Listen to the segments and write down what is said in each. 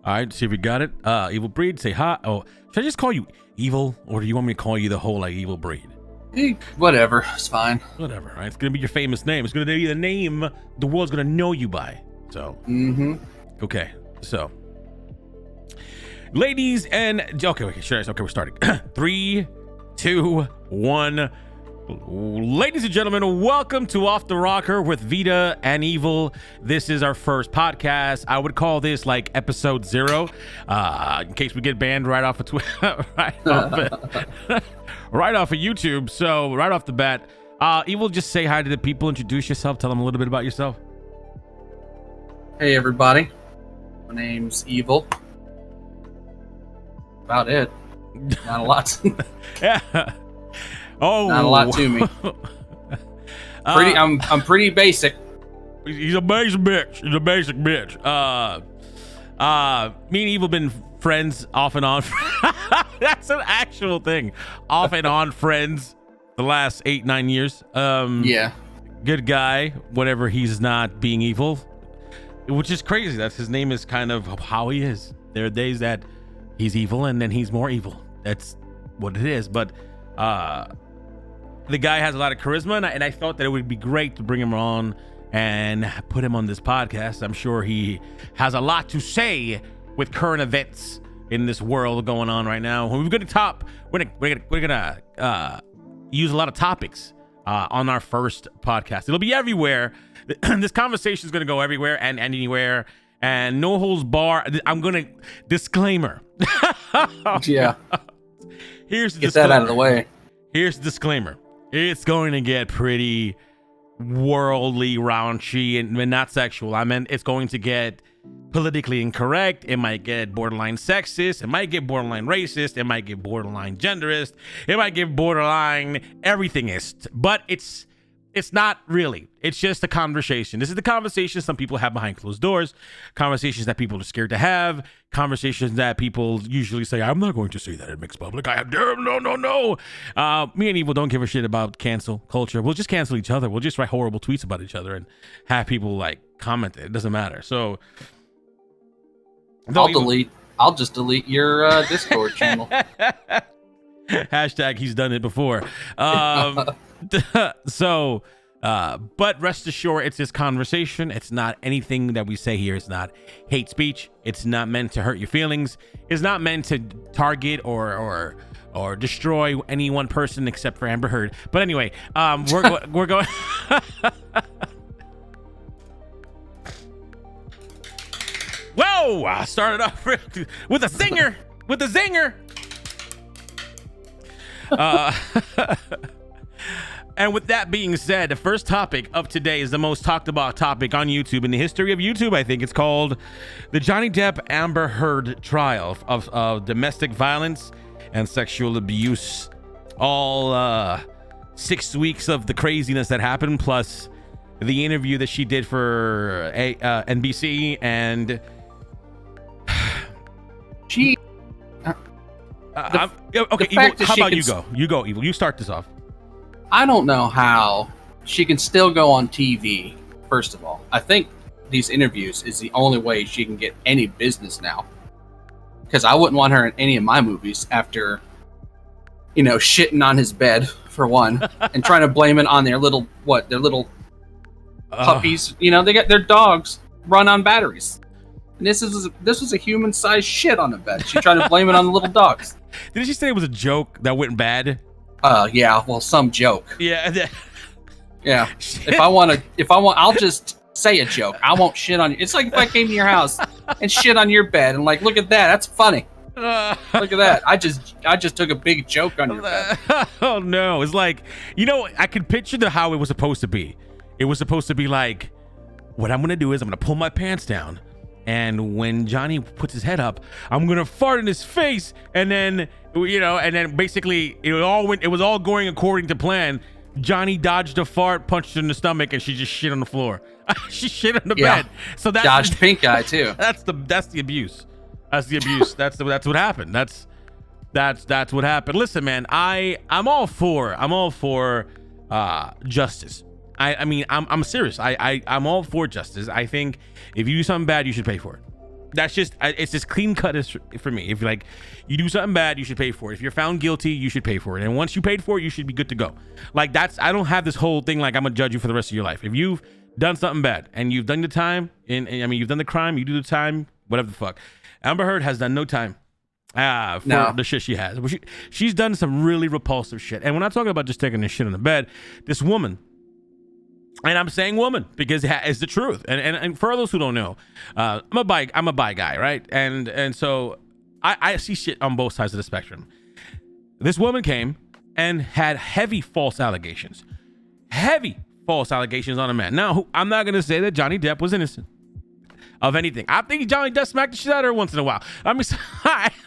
All right, see if we got it. Evil Breed, say hi. Oh, should I just call you Evil, or do you want me to call you the whole like Evil Breed? Whatever, it's fine. Whatever. All right, it's gonna be your famous name. It's gonna be the name the world's gonna know you by. So. Okay. So. Ladies and okay, sure. Okay, we're starting. 3, 2, 1. Ladies and gentlemen, welcome to Off the Rocker with Vida and Evil. This is our first podcast. I would call this like episode 0, in case we get banned right off of Twitter, right off of YouTube. So right off the bat, Evil, just say hi to the people. Introduce yourself. Tell them a little bit about yourself. Hey everybody, my name's Evil. About it. Not a lot. Yeah. Oh, not a lot to me. I'm pretty basic. He's a basic bitch. Me and Evil been friends off and on. That's an actual thing. Off and on friends the last 8-9 years. Yeah. Good guy. Whatever he's not being evil, which is crazy. That's his name is kind of how he is. There are days that he's evil and then he's more evil. That's what it is. But the guy has a lot of charisma, and I thought that it would be great to bring him on and put him on this podcast. I'm sure he has a lot to say with current events in this world going on right now. We're gonna use a lot of topics on our first podcast. It'll be everywhere. This conversation is gonna go everywhere and anywhere, and no holds bar. I'm gonna disclaimer. Yeah. Here's the Get that out of the way. Here's the disclaimer. It's going to get pretty worldly, raunchy, and not sexual. I meant it's going to get politically incorrect. It might get borderline sexist. It might get borderline racist. It might get borderline genderist. It might get borderline everythingist. But it's not really. It's just a conversation. This is the conversation some people have behind closed doors, conversations that people are scared to have, conversations that people usually say, I'm not going to say that in mixed public. No. Me and Evil don't give a shit about cancel culture. We'll just cancel each other. We'll just write horrible tweets about each other and have people like comment it. It doesn't matter. So I'll just delete your Discord channel. Hashtag he's done it before. So, but rest assured, it's this conversation. It's not anything that we say here. It's not hate speech. It's not meant to hurt your feelings. It's not meant to target or destroy any one person except for Amber Heard. But anyway, we're going. Whoa! I started off with a zinger. With a zinger. And with that being said, the first topic of today is the most talked about topic on YouTube in the history of YouTube. I think it's called the Johnny Depp Amber Heard trial of domestic violence and sexual abuse. All 6 weeks of the craziness that happened, plus the interview that she did for NBC, and she. Okay, Evil, how about you go? You go, Evil. You start this off. I don't know how she can still go on TV, first of all. I think these interviews is the only way she can get any business now. Because I wouldn't want her in any of my movies after, shitting on his bed, for one, and trying to blame it on their little puppies. They got their dogs run on batteries. And this was a human-sized shit on the bed. She tried to blame it on the little dogs. Didn't she say it was a joke that went bad? Yeah, well, some joke. Yeah. Yeah. If I want, I'll just say a joke. I won't shit on you. It's like if I came to your house and shit on your bed and like, look at that. That's funny. Look at that. I just took a big joke on your bed. Oh no. It's like, I could picture how it was supposed to be. It was supposed to be like, what I'm going to do is I'm going to pull my pants down. And when Johnny puts his head up, I'm going to fart in his face. And then, basically it was all going according to plan. Johnny dodged a fart, punched her in the stomach, and she just shit on the floor. She shit on the bed. So that's dodged pink eye too. That's the abuse. That's the abuse. That's what happened. That's what happened. Listen, man, I'm all for justice. I'm serious. I'm all for justice. I think if you do something bad, you should pay for it. That's just, it's just clean cut for me. If like you do something bad, you should pay for it. If you're found guilty, you should pay for it. And once you paid for it, you should be good to go. Like that's, I don't have this whole thing like I'm gonna judge you for the rest of your life. If you've done something bad and you've done the time, and I mean you've done the crime, you do the time, whatever the fuck. Amber Heard has done no time for the shit she has. She's done some really repulsive shit. And we're not talking about just taking this shit on the bed. This woman. And I'm saying woman because it's the truth. And for those who don't know, I'm a bi guy, right? And so I see shit on both sides of the spectrum. This woman came and had heavy false allegations on a man. Now, I'm not gonna say that Johnny Depp was innocent of anything. I think Johnny Depp smacked the shit out of her once in a while. I mean,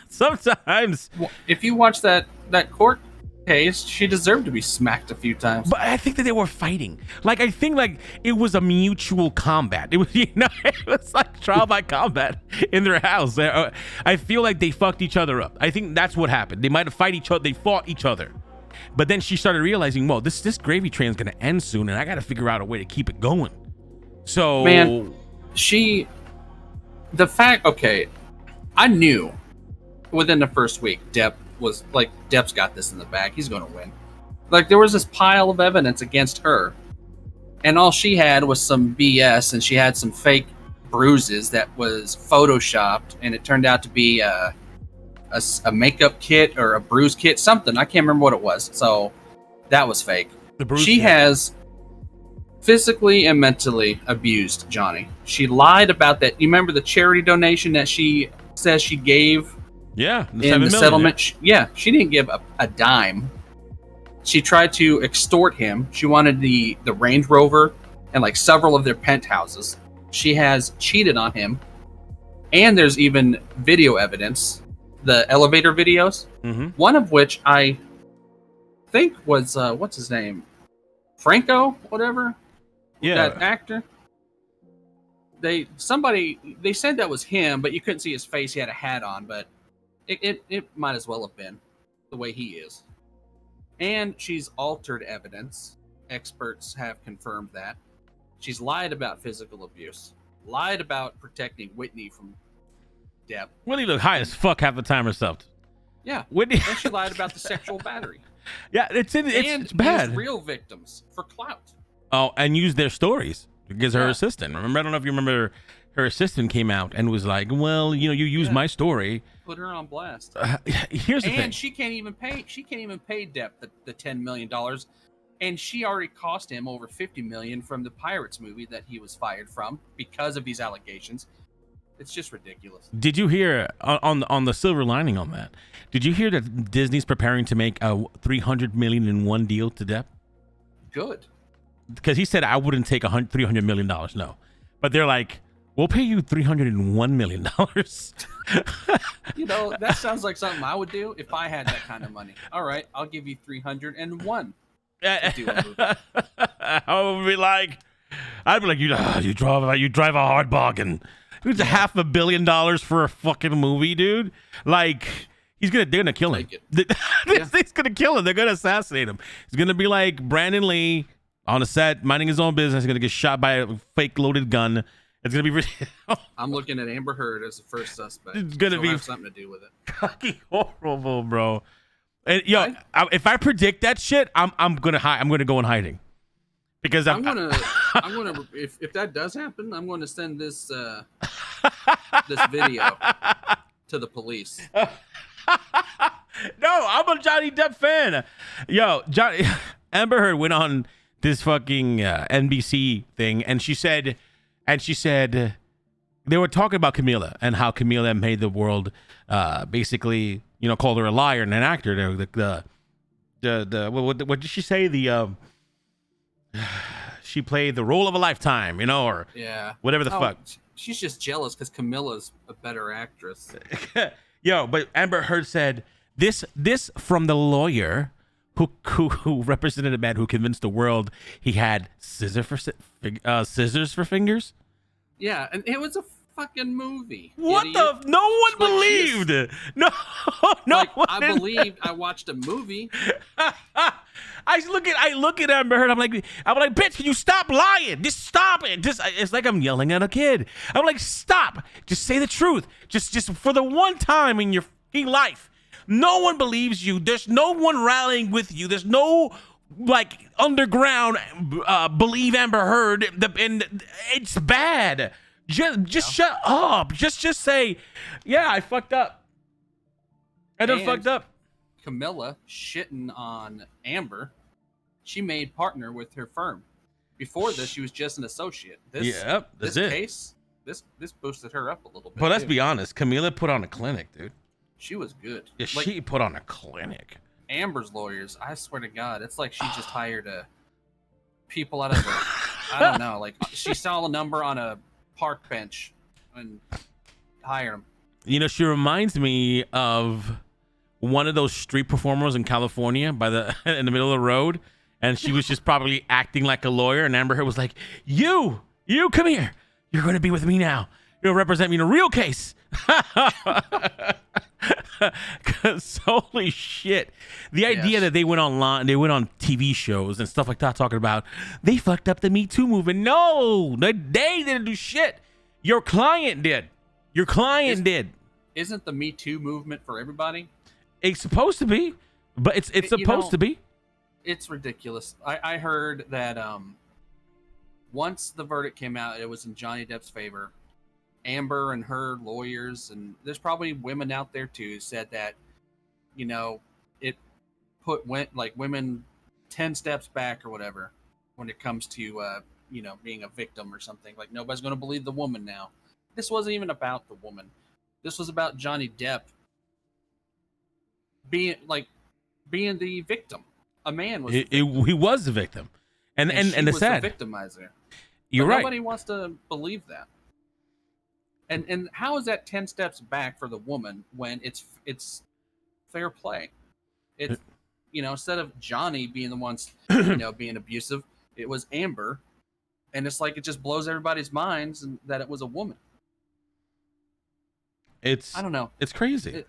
sometimes. Well, if you watch that court case, she deserved to be smacked a few times. But I think that they were fighting. Like, I think like it was a mutual combat. It was, it was like trial by combat in their house. I feel like they fucked each other up. I think that's what happened. They might have they fought each other. But then she started realizing, well, this gravy train's gonna end soon, and I gotta figure out a way to keep it going. So, man, I knew within the first week, Depp's got this in the bag. He's gonna win. Like, there was this pile of evidence against her, and all she had was some BS, and she had some fake bruises that was photoshopped, and it turned out to be a makeup kit or a bruise kit, something. I can't remember what it was. So that was fake. She has physically and mentally abused Johnny. She lied about that. You remember the charity donation that she says she gave? Yeah, in the settlement. Yeah, she didn't give a dime. She tried to extort him. She wanted the Range Rover and like several of their penthouses. She has cheated on him. And there's even video evidence, the elevator videos, one of which I think was, what's his name? Franco, whatever? Yeah. That actor. They said that was him, but you couldn't see his face. He had a hat on, but it might as well have been the way he is. And she's altered evidence. Experts have confirmed that. She's lied about physical abuse. Lied about protecting Whitney from Depp. Whitney looked high as fuck half the time herself. Yeah. Whitney. And she lied about the sexual battery. Yeah, it's bad. Used real victims for clout. Oh, and used their stories because her assistant. Remember, I don't know if you remember, her assistant came out and was like, "Well, you used my story." Put her on blast. Here's the thing. And she can't even pay Depp the $10 million, and she already cost him over $50 million from the Pirates movie that he was fired from because of these allegations. It's just ridiculous. Did you hear on the silver lining on that? Did you hear that Disney's preparing to make a $300 million in one deal to Depp? Good. Because he said I wouldn't take $300 million. No, but they're like, we'll pay you $301 million. That sounds like something I would do if I had that kind of money. All right, I'll give you 301. To do a movie. I'd be like, you drive a hard bargain. It's $500 million for a fucking movie, dude. Like, they're gonna kill him. He's gonna kill him. They're gonna assassinate him. He's gonna be like Brandon Lee on a set, minding his own business. He's gonna get shot by a fake loaded gun. It's gonna be. I'm looking at Amber Heard as the first suspect. It's gonna be have something to do with it. Fucking horrible, bro. And if I predict that shit, I'm gonna go in hiding because I'm gonna if that does happen, I'm gonna send this this video to the police. No, I'm a Johnny Depp fan. Amber Heard went on this fucking NBC thing, and she said they were talking about Camila and how Camila made the world basically, called her a liar and an actor. What did she say? She played the role of a lifetime, or whatever the fuck. She's just jealous because Camilla's a better actress. But Amber Heard said this from the lawyer who represented a man who convinced the world he had scissors for fingers. Yeah, and it was a fucking movie. What idiot. No one believed. No. I believed. I watched a movie. I look at Amber Heard. I'm like, bitch, can you stop lying? Just stop it. It's like I'm yelling at a kid. I'm like, stop. Just say the truth. Just for the one time in your fucking life. No one believes you. There's no one rallying with you. There's no like underground believe Amber Heard. And it's bad. Just shut up. Just say, yeah, I fucked up. I done fucked up. Camila shitting on Amber. She made partner with her firm. Before this, she was just an associate. This case, this boosted her up a little bit. But let's be honest, Camila put on a clinic, dude. She was good. Yeah, she put on a clinic. Amber's lawyers, I swear to God, it's like she just hired people out of I don't know, like she saw a number on a park bench and hired them. You know, she reminds me of one of those street performers in California in the middle of the road, and she was just probably acting like a lawyer, and Amber Heard was like, you come here. You're going to be with me now. You'll represent me in a real case. Because holy shit, the idea that they went online, they went on TV shows and stuff like that talking about they fucked up the Me Too movement. No, they didn't do shit. Your client did. Did. Isn't the Me Too movement for everybody? It's supposed to be, but it's supposed to be. It's ridiculous. I heard that once the verdict came out, it was in Johnny Depp's favor. Amber and her lawyers, and there's probably women out there too, said that, you know, it went like women 10 steps back or whatever when it comes to, you know, being a victim or something. Like nobody's going to believe the woman now. This wasn't even about the woman. This was about Johnny Depp being the victim. A man was. He was the victim, and the sad the victimizer. You're right. Nobody wants to believe that. And how is that 10 steps back for the woman when it's fair play? It's, you know, instead of Johnny being the ones, you know, being abusive, it was Amber, and it's like it just blows everybody's minds and that it was a woman. I don't know. It's crazy.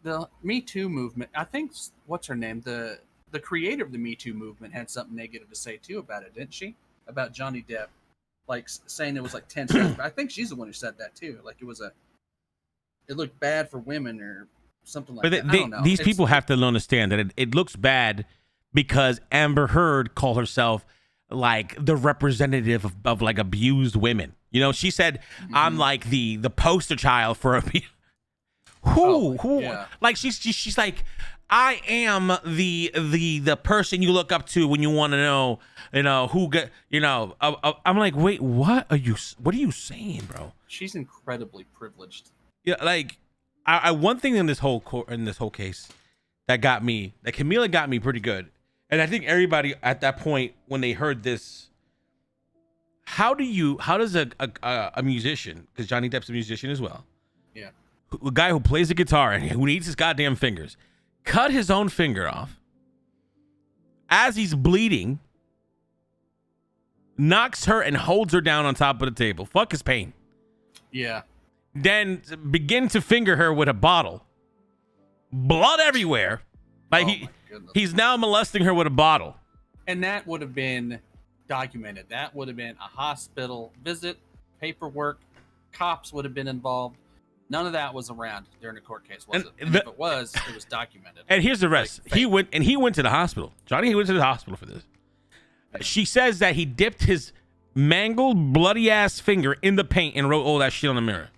The Me Too movement. I think what's her name? The creator of the Me Too movement had something negative to say too about it, didn't she? About Johnny Depp. Like saying it was like 10 steps. I think she's the one who said that too. Like it looked bad for women or something like that. I don't know. These people have to understand that it looks bad because Amber Heard called herself like the representative of like abused women. You know, she said, I'm like the poster child for abuse. Like she's like, I am the person you look up to when you want to know, you know, who get, you know, I'm like, wait, what are you saying, bro? She's incredibly privileged. Yeah. Like I one thing in this whole case that Camila got me pretty good. And I think everybody at that point, when they heard this, how does a musician, because Johnny Depp's a musician as well. Yeah. A guy who plays the guitar and who needs his goddamn fingers, cut his own finger off as he's bleeding, knocks her and holds her down on top of the table. Fuck his pain. Yeah. Then begin to finger her with a bottle. Blood everywhere. Like he's now molesting her with a bottle. And that would have been documented. That would have been a hospital visit, paperwork, cops would have been involved. None of that was around during the court case, was it? And if it was documented. And here's the rest. Like, he went to the hospital. Johnny went to the hospital for this. Yeah. She says that he dipped his mangled, bloody ass finger in the paint and wrote all that shit on the mirror.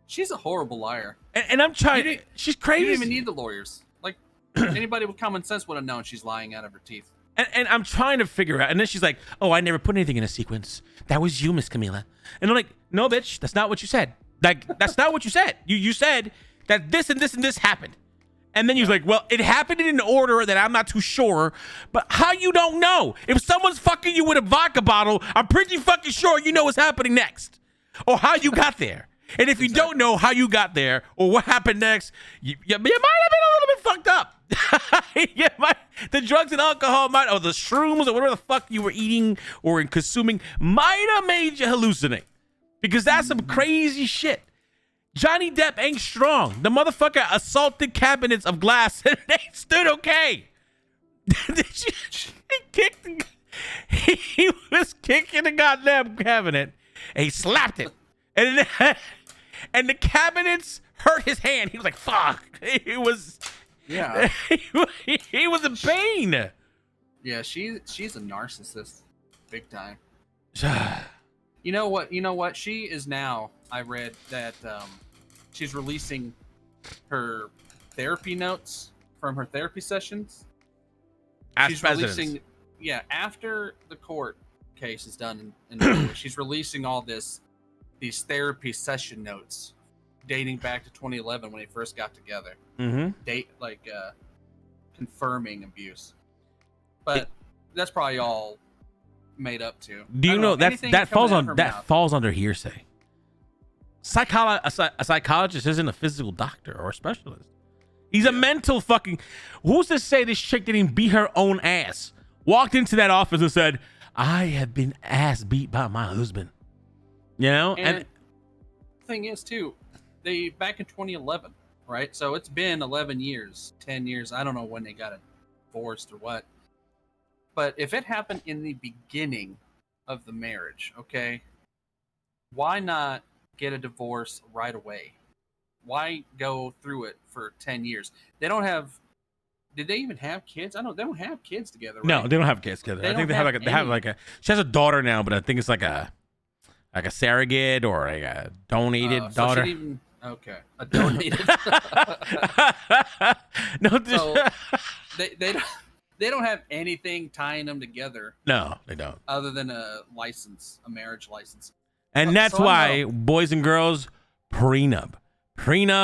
She's a horrible liar. And I'm trying. She's crazy. You didn't even need the lawyers. Like anybody with common sense would have known she's lying out of her teeth. And I'm trying to figure out. And then she's like, "Oh, I never put anything in a sequence. That was you, Miss Camila." And I'm like, "No, bitch, that's not what you said. Like, that's not what you said. You said that this and this and this happened." And then you're like, "Well, it happened in an order that I'm not too sure. But how you don't know? If someone's fucking you with a vodka bottle, I'm pretty fucking sure you know what's happening next, or how you got there. And if you don't know how you got there or what happened next, you might have been a little bit fucked up. The drugs and alcohol or the shrooms or whatever the fuck you were eating or consuming might have made you hallucinate, because that's some crazy shit. Johnny Depp ain't strong. The motherfucker assaulted cabinets of glass and they stood okay. He was kicking the goddamn cabinet and he slapped it. And the cabinets hurt his hand. He was like, fuck. He was he was in pain. Yeah, she's a narcissist. Big time. You know what? She is now, I read that she's releasing her therapy notes from her therapy sessions. She's releasing, after the court case is done in she's releasing all these therapy session notes dating back to 2011 when they first got together. Confirming abuse. But that's probably all made up too. Do you know that falls under hearsay? A psychologist isn't a physical doctor or a specialist. He's a mental fucking. Who's to say this chick didn't beat her own ass? Walked into that office and said, "I have been ass beat by my husband." You know, and the thing is too, they back in 2011, right? So it's been 11 years, 10 years. I don't know when they got divorced or what. But if it happened in the beginning of the marriage, okay, why not get a divorce right away? Why go through it for 10 years? They don't have. Did they even have kids? They don't have kids together. Right? No, they don't have kids together. I think they have like a. She has a daughter now, but I think it's like a surrogate or a donated daughter. A donated. No, so they don't have anything tying them together. No, they don't. Other than a marriage license. And that's why boys and girls prenup, fucking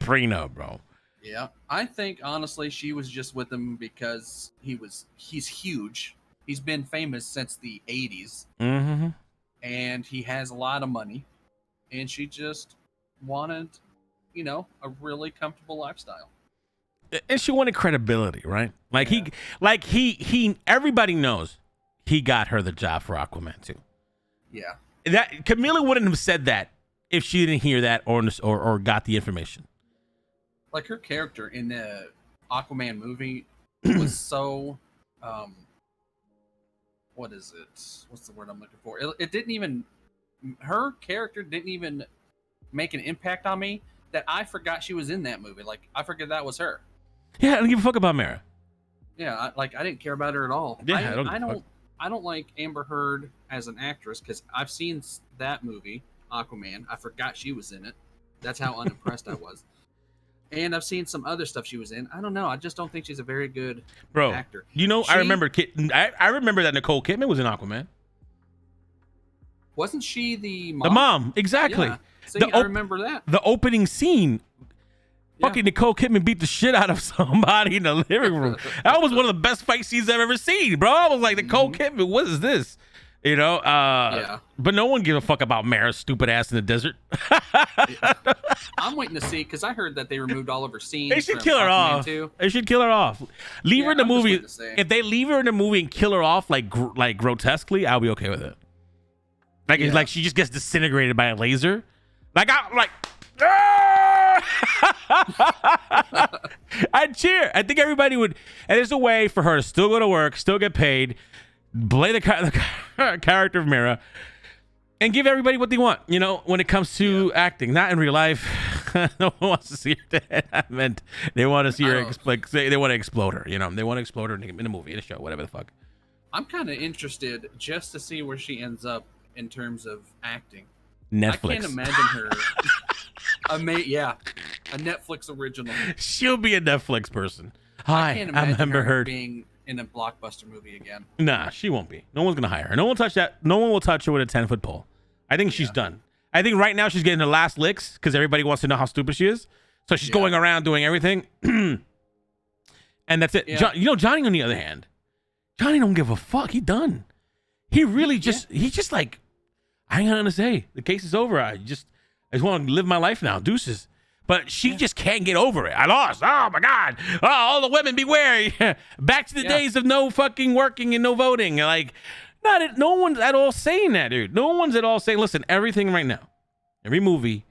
prenup, bro. Yeah, I think honestly she was just with him because he's huge. He's been famous since the 80s. Mm-hmm. And he has a lot of money. And she just wanted, a really comfortable lifestyle. And she wanted credibility, right? He everybody knows he got her the job for Aquaman too. Yeah. That Camila wouldn't have said that if she didn't hear that or got the information. Like her character in the Aquaman movie was so what is it? What's the word I'm looking for? Her character didn't even make an impact on me that I forgot she was in that movie. Like I forget that was her. Yeah, I don't give a fuck about Mara. Yeah, I didn't care about her at all. Yeah, I don't like Amber Heard as an actress because I've seen that movie, Aquaman. I forgot she was in it. That's how unimpressed I was. And I've seen some other stuff she was in. I don't know. I just don't think she's a very good actor. I remember I remember that Nicole Kidman was in Aquaman. Wasn't she the mom? The mom, exactly. Yeah. See, I remember that. The opening scene. Fucking Nicole Kidman beat the shit out of somebody in the living room. That was one of the best fight scenes I've ever seen, bro. I was like, Nicole Kidman, what is this? But no one give a fuck about Mara's stupid ass in the desert. I'm waiting to see because I heard that they removed all of her scenes. They should kill her off. They should kill her off. Leave her in the movie. If they leave her in the movie and kill her off like grotesquely, I'll be okay with it. Like she just gets disintegrated by a laser. I'd cheer. I think everybody would. And there's a way for her to still go to work, still get paid, play the character of Mira, and give everybody what they want. When it comes to acting, not in real life. No one wants to see her dead. I meant they want to see her they want to explode her. They want to explode her in a movie, in a show, whatever the fuck. I'm kind of interested just to see where she ends up in terms of acting. Netflix. I can't imagine her. A Netflix original. She'll be a Netflix person. Hi, I can't imagine her being in a blockbuster movie again. Nah, she won't be. No one's gonna hire her. No one will touch that. No one will touch her with a 10-foot pole. I think she's done. I think right now she's getting the last licks because everybody wants to know how stupid she is. So she's going around doing everything, and that's it. Yeah. Johnny on the other hand, Johnny don't give a fuck. He done. He really he's just like, I ain't nothing to say. The case is over. I just want to live my life now. Deuces. But she just can't get over it. I lost. Oh, my God. Oh, all the women beware. Back to the days of no fucking working and no voting. Like, no one's at all saying that, dude. No one's at all saying, listen, everything right now. Every movie,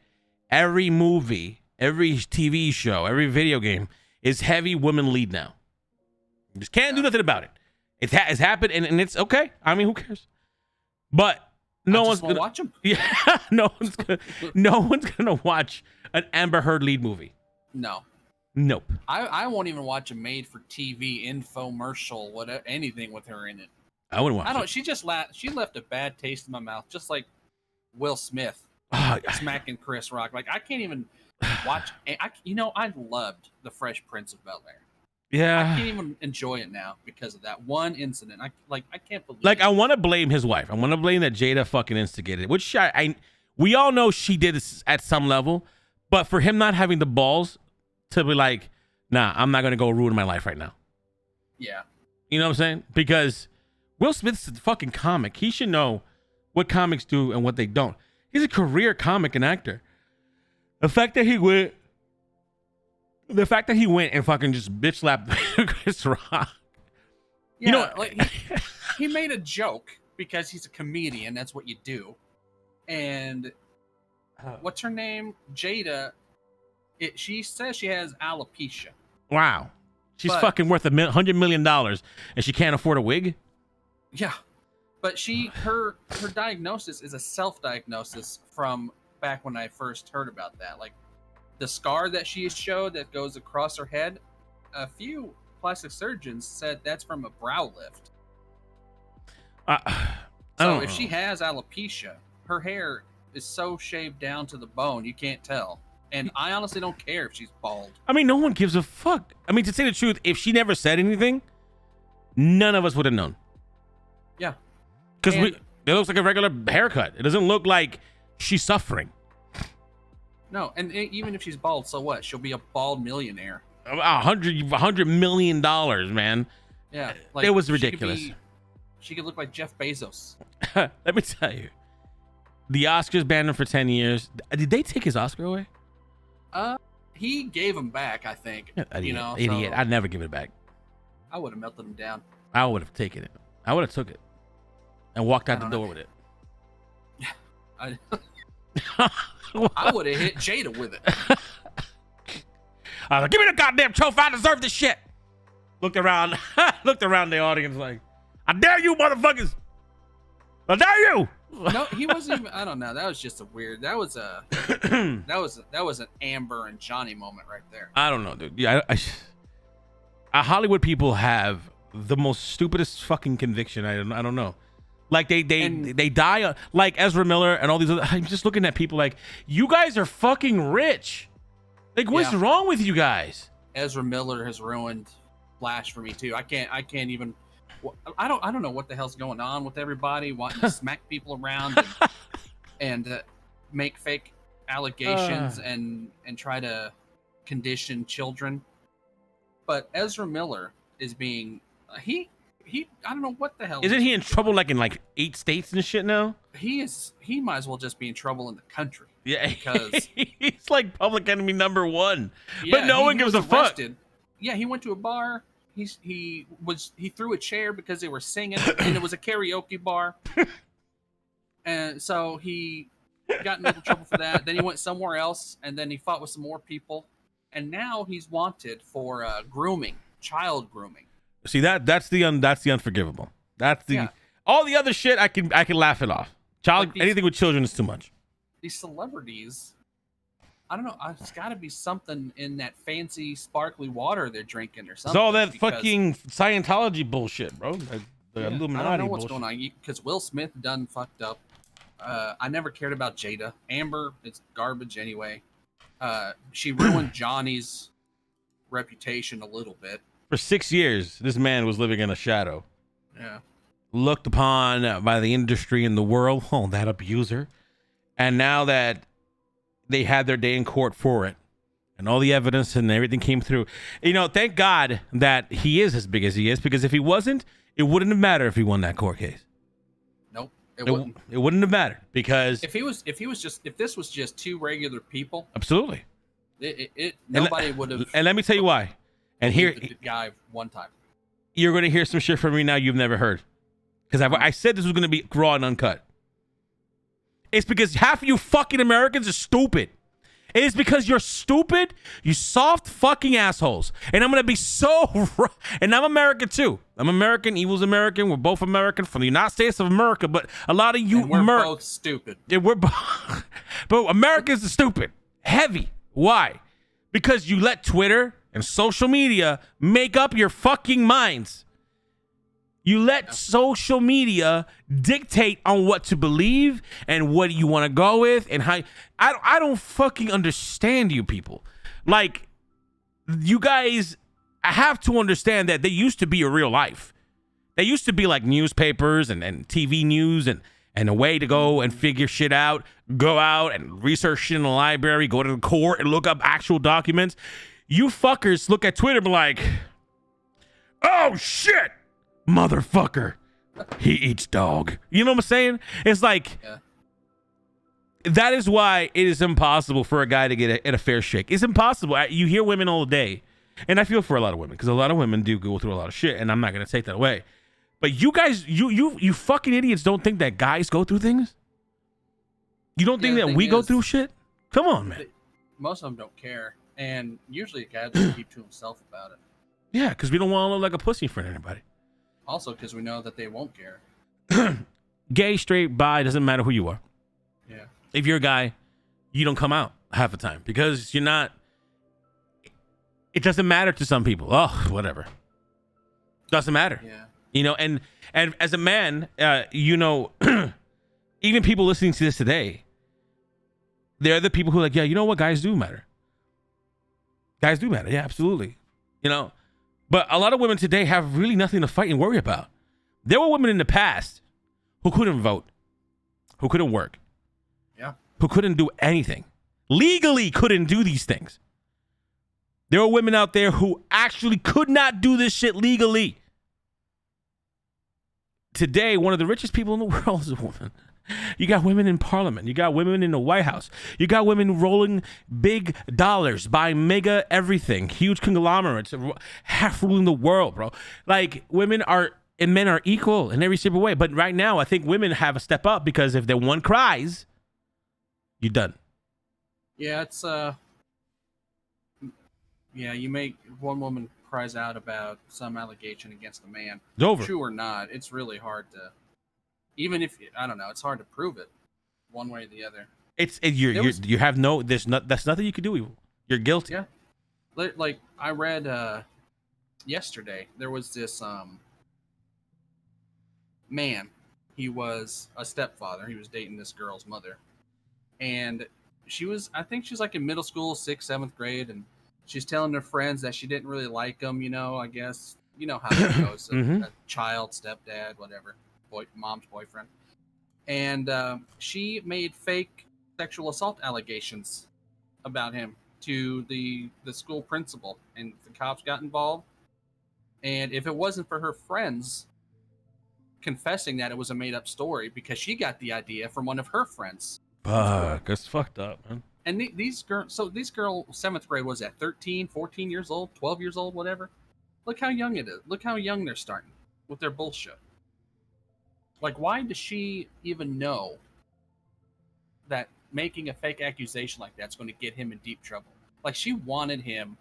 every TV show, every video game is heavy women lead now. You just can't do nothing about it. It's happened, and it's okay. I mean, who cares? But no one's gonna watch them. Yeah, no one's gonna watch an Amber Heard lead movie. No. Nope. I won't even watch a made-for-TV infomercial, whatever, anything with her in it. I wouldn't watch it. She left a bad taste in my mouth, just like Will Smith smacking Chris Rock. Like I can't even watch. I loved The Fresh Prince of Bel-Air. Yeah. I can't even enjoy it now because of that one incident. I can't believe. Like I want to blame his wife. I want to blame that Jada fucking instigated it, which we all know she did this at some level, but for him not having the balls to be like, nah, I'm not gonna go ruin my life right now. Yeah. You know what I'm saying? Because Will Smith's a fucking comic. He should know what comics do and what they don't. He's a career comic and actor. The fact that he went and fucking just bitch slapped Chris Rock. Yeah, he made a joke because he's a comedian. That's what you do. And what's her name? Jada. She says she has alopecia. Wow. She's fucking worth $100 million and she can't afford a wig? Yeah. But her diagnosis is a self-diagnosis from back when I first heard about that. Like the scar that she showed that goes across her head, a few plastic surgeons said that's from a brow lift. So if she has alopecia, her hair is so shaved down to the bone, you can't tell. And I honestly don't care if she's bald. I mean, no one gives a fuck. I mean, to say the truth, if she never said anything, none of us would have known. Yeah. Because it looks like a regular haircut. It doesn't look like she's suffering. No, and even if she's bald, so what? She'll be a bald millionaire. $100 million, man. Yeah. It was ridiculous. She could look like Jeff Bezos. Let me tell you. The Oscars banned him for 10 years. Did they take his Oscar away? He gave him back, I think. Idiot. I'd never give it back. I would have melted him down. I would have taken it. I would have took it and walked out the door with it. I would have hit Jada with it. I was like, give me the goddamn trophy. I deserve this shit. Looked around the audience like, I dare you, motherfuckers. I dare you. No, he wasn't even. I don't know. That was just a weird. That was an Amber and Johnny moment right there. I don't know, dude. Yeah, Hollywood people have the most stupidest fucking conviction. I don't know. Like they die like Ezra Miller and all these other. I'm just looking at people like, you guys are fucking rich. Like, what's wrong with you guys? Ezra Miller has ruined Flash for me too. I can't even. I don't know what the hell's going on with everybody wanting to smack people around and make fake allegations and try to condition children. But Ezra Miller is being he I don't know what the hell. Isn't he in trouble like in like 8 states and shit now? He might as well just be in trouble in the country. Yeah, because he's like public enemy number 1. Yeah, but no one gives a fuck. Yeah, he went to a bar. He threw a chair because they were singing and it was a karaoke bar. And so he got in little trouble for that. Then he went somewhere else and then he fought with some more people. And now he's wanted for grooming, child grooming. See, that's the unforgivable. That's the all the other shit I can laugh it off. Anything with children is too much. These celebrities, I don't know. It's got to be something in that fancy, sparkly water they're drinking or something. It's all that fucking Scientology bullshit, bro. The Illuminati. I don't know what's going on because Will Smith done fucked up. I never cared about Jada. Amber, it's garbage anyway. She ruined Johnny's reputation a little bit. For 6 years, this man was living in a shadow. Yeah. Looked upon by the industry and the world. Oh, that abuser. And now that they had their day in court for it and all the evidence and everything came through, thank God that he is as big as he is, because if he wasn't, it wouldn't have mattered if he won that court case. Nope. It wouldn't. It wouldn't have mattered because if this was just 2 regular people, absolutely. Nobody would have. And let me tell you why. And here, the guy one time. You're going to hear some shit from me now you've never heard. Because I said this was going to be raw and uncut. It's because half of you fucking Americans are stupid. It is because you're stupid, you soft fucking assholes. And I'm going to be so... And I'm American too. I'm American. Evil's American. We're both American from the United States of America. But a lot of you... And we're both stupid. Yeah, but Americans are stupid. Heavy. Why? Because you let Twitter and social media make up your fucking minds. You let social media dictate on what to believe and what you want to go with and how. I don't fucking understand you people. Like, you guys have to understand that they used to be a real life. They used to be like newspapers and TV news and a way to go and figure shit out, go out and research shit in the library, go to the court and look up actual documents. You fuckers look at Twitter and be like, oh shit, motherfucker, he eats dog. You know what I'm saying? It's like, that is why it is impossible for a guy to get a fair shake. It's impossible. You hear women all day, and I feel for a lot of women because a lot of women do go through a lot of shit, and I'm not going to take that away. But you guys, you fucking idiots don't think that guys go through things? You don't think that we go through shit? Come on, man. Most of them don't care. And usually a guy will keep to himself about it. Yeah, because we don't want to look like a pussy in front of anybody. Also, because we know that they won't care. Gay, straight, bi, doesn't matter who you are. Yeah. If you're a guy, you don't come out half the time because you're not. It doesn't matter to some people. Oh, whatever. Doesn't matter. Yeah. You know, and as a man, you know, even people listening to this today, they're the people who are like, yeah, you know what, guys do matter. Guys do matter. Yeah, absolutely. You know, but a lot of women today have really nothing to fight and worry about. There were women in the past who couldn't vote, who couldn't work, who couldn't do anything, legally couldn't do these things. There were women out there who actually could not do this shit legally. Today, one of the richest people in the world is a woman. You got women in parliament. You got women in the White House. You got women rolling big dollars, buying mega everything, huge conglomerates, half ruling the world, bro. Like, women are and men are equal in every single way. But right now, I think women have a step up because if the one cries, you're done. Yeah, it's yeah, you make one woman cries out about some allegation against a man. It's over. True or not, it's really hard to. Even if I don't know, it's hard to prove it, one way or the other. You have no. There's nothing you can do. You're guilty. Yeah, like I read yesterday, there was this man. He was a stepfather. He was dating this girl's mother, and I think she was like in middle school, 6th, 7th grade, and she's telling her friends that she didn't really like him. You know, I guess you know how that goes. A child, stepdad, whatever. Mom's boyfriend, and she made fake sexual assault allegations about him to the school principal, and the cops got involved. And if it wasn't for her friends confessing that it was a made-up story, because she got the idea from one of her friends. Fuck, that's fucked up, man. And these girls, so this girl, 7th grade, was at 13, 14 years old, 12 years old, whatever. Look how young it is. Look how young they're starting with their bullshit. Like, why does she even know that making a fake accusation like that's going to get him in deep trouble? Like, she wanted him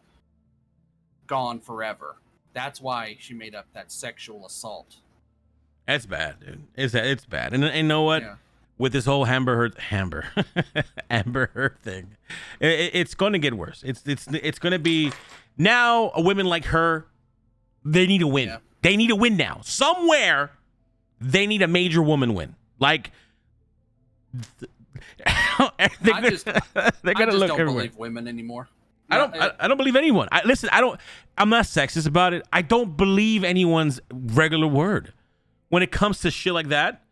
gone forever. That's why she made up that sexual assault. That's bad, dude. It's bad. And you know what? Yeah. With this whole Amber Heard thing, it's going to get worse. It's going to be now. A women like her, they need to win. Yeah. They need to win now. Somewhere. They need a major woman win. Like, I just don't believe women anymore. I don't believe anyone. I'm not sexist about it. I don't believe anyone's regular word. When it comes to shit like that,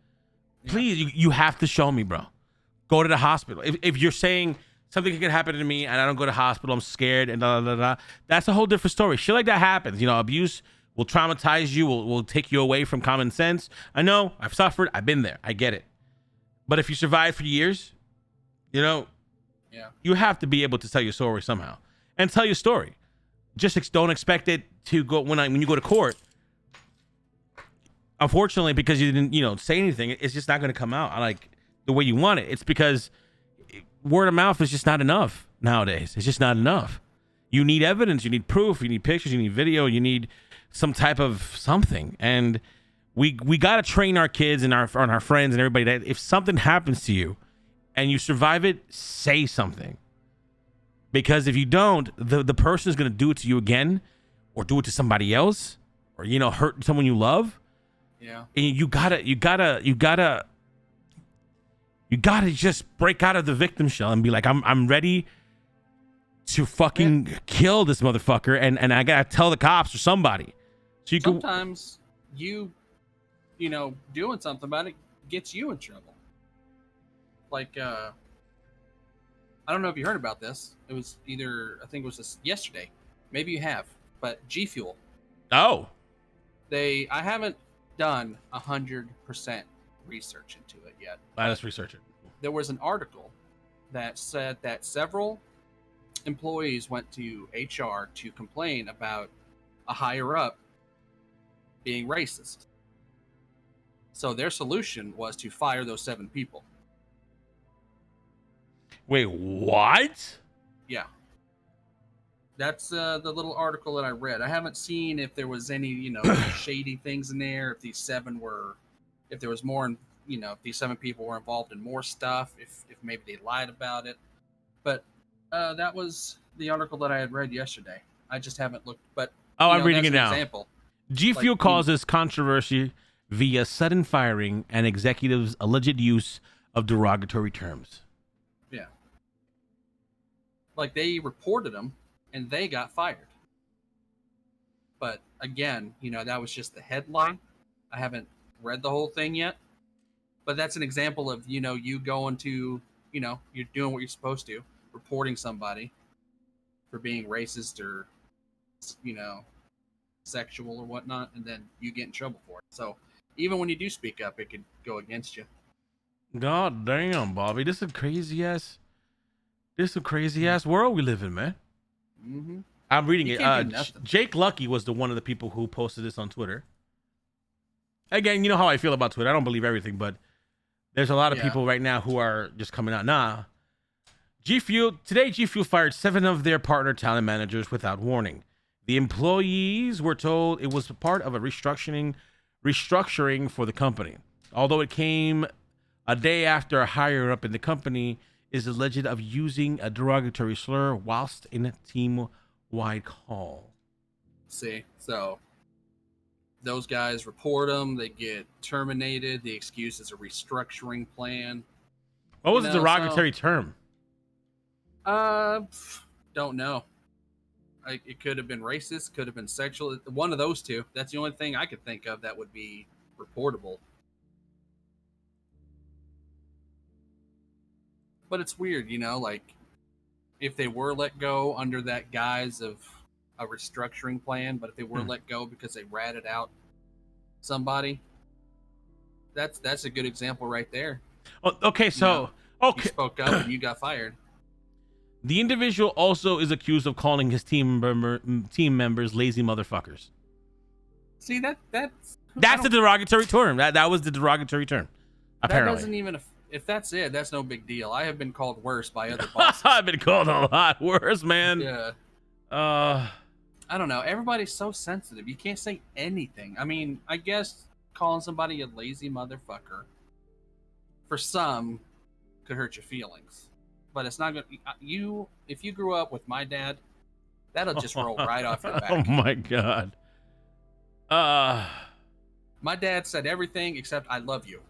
please, you have to show me, bro. Go to the hospital. If you're saying something could happen to me and I don't go to the hospital, I'm scared and that's a whole different story. Shit like that happens. You know, abuse will traumatize you, will take you away from common sense. I know, I've suffered, I've been there, I get it. But if you survive for years, you know, you have to be able to tell your story somehow. And tell your story. Just don't expect it to go, when you go to court, unfortunately, because you didn't, say anything, it's just not going to come out. the way you want it. It's because word of mouth is just not enough nowadays. It's just not enough. You need evidence, you need proof, you need pictures, you need video, you need some type of something. And we got to train our kids and our friends and everybody that if something happens to you and you survive it, say something. Because if you don't, the person is going to do it to you again or do it to somebody else or, you know, hurt someone you love. Yeah. And you gotta just break out of the victim shell and be like, I'm ready to fucking kill this motherfucker, and I gotta tell the cops or somebody. So you sometimes you know, doing something about it gets you in trouble. Like, I don't know if you heard about this. It was I think it was just yesterday. Maybe you have, but GFuel. Oh. I haven't done 100% research into it yet. Let's research it. There was an article that said that several employees went to HR to complain about a higher up being racist. So their solution was to fire those 7 people. Wait, what? Yeah. That's the little article that I read. I haven't seen if there was any, you know, shady things in there, if these 7 were, if there was more, you know, if these 7 people were involved in more stuff, if maybe they lied about it. But that was the article that I had read yesterday. I just haven't looked, but I'm reading it now. Example. GFuel causes controversy via sudden firing and executives' alleged use of derogatory terms. Yeah. Like they reported them and they got fired. But again, you know, that was just the headline. I haven't read the whole thing yet. But that's an example of, you know, you going to, you know, you're doing what you're supposed to, reporting somebody for being racist or, you know, sexual or whatnot, and then you get in trouble for it. So even when you do speak up, it could go against you. God damn, Bobby. This is a crazy ass world we live in, man. Mm-hmm. I'm reading it. Jake Lucky was one of the people who posted this on Twitter. Again, you know how I feel about Twitter. I don't believe everything, but there's a lot of people right now who are just coming out. Nah. GFuel fired 7 of their partner talent managers without warning. The employees were told it was part of a restructuring for the company. Although it came a day after a higher up in the company is alleged of using a derogatory slur whilst in a team-wide call. See, so those guys report them, they get terminated. The excuse is a restructuring plan. What was the derogatory term? Don't know. It could have been racist, could have been sexual. One of those two. That's the only thing I could think of that would be reportable. But it's weird, you know, like if they were let go under that guise of a restructuring plan, but if they were let go because they ratted out somebody, that's a good example right there. Oh, okay, so you spoke up and you got fired. The individual also is accused of calling his team members lazy motherfuckers. See, that's the derogatory term. That was the derogatory term. Apparently, that doesn't even. If that's it, that's no big deal. I have been called worse by other bosses. I've been called a lot worse, man. Yeah. I don't know. Everybody's so sensitive. You can't say anything. I mean, I guess calling somebody a lazy motherfucker for some could hurt your feelings. But it's not gonna. If you grew up with my dad, that'll just roll right off your back. Oh my god. My dad said everything except "I love you."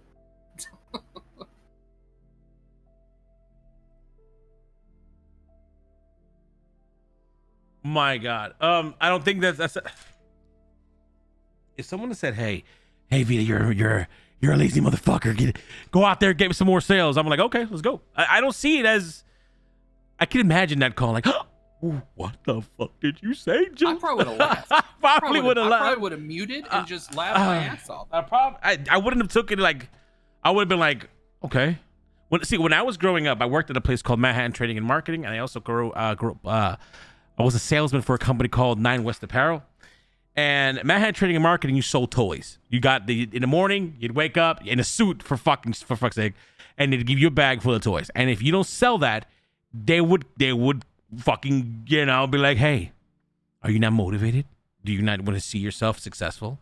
My god. I don't think that's. If someone said, "Hey, Vida, you're a lazy motherfucker. Go out there, get me some more sales." I'm like, okay, let's go. I don't see it as. I can imagine that call, like, oh, what the fuck did you say, Jim? I probably would have laughed. I probably would have muted and just laughed my ass off. I wouldn't have took it like. I would have been like, okay. When I was growing up, I worked at a place called Manhattan Trading and Marketing, and I also I was a salesman for a company called 9 West Apparel. And Manhattan Trading and Marketing, you sold toys. You got in the morning, you'd wake up in a suit for fuck's sake, and they'd give you a bag full of toys. And if you don't sell that, they would fucking, be like, hey, are you not motivated? Do you not want to see yourself successful?